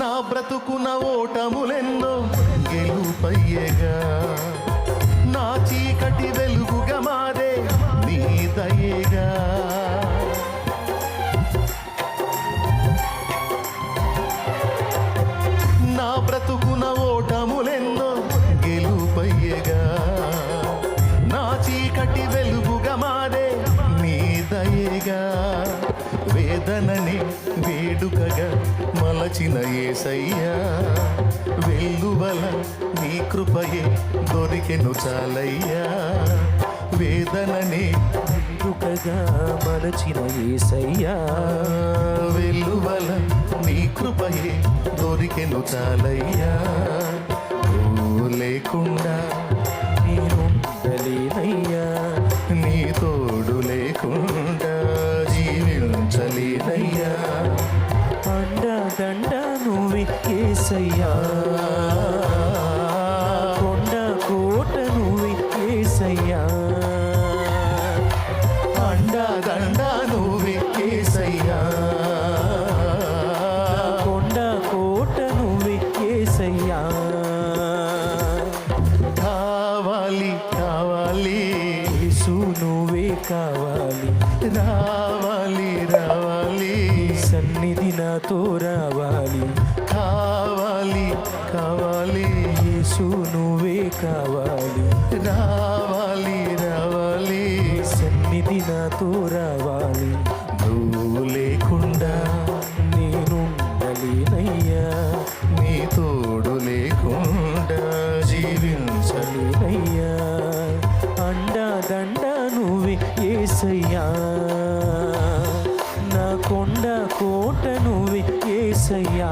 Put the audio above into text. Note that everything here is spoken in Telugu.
నా బ్రతుకున ఓటములెన్నో గెలుపయ్యేగా, నా చీకటి వెలుగుగా మారే నీ దయేగా. నా బ్రతుకున ఓటములెన్నో గెలుపయ్యేగా, నా చీకటి వెలుగుగా మారే నీ దయేగా. వేదనని వేడుకగా మలచిన యేసయ్యా, వెల్లువల నీ కృపయే దొరికెను చాలయ్యా. వేదనని వేడుకగా మలచిన యేసయ్యా, వెల్లువల నీ కృపయే దొరికెను చాలయ్యా. నువ్వు లేకుండా నేనుండలేనయ్యా, నీ తోడు లేకుండా జీవించలేనయ్యా. అండదండ నువ్వే యేసయ్యా, కొండ కోట నువ్వే యేసయ్యా. అండదండ నువ్వే యేసయ్యా, కొండ కోట నువ్వే యేసయ్యా. కావాలి కావాలి యేసు నువ్వే కావాలి, రావాలి రావాలి సన్నిధి నాతో రావాలి. కావాలి కావాలి యేసు నువ్వే కావాలి, రావాలి రావాలి సన్నిధి నాతో రావాలి. నువ్వు లేకుండా నేనుండలేనయ్యా, నీ తోడు లేకుండా జీవించలే. లేనయ్యా. అండదండ నువ్వే యేసయ్యా, నా కొండ కోట నువ్వే యేసయ్యా.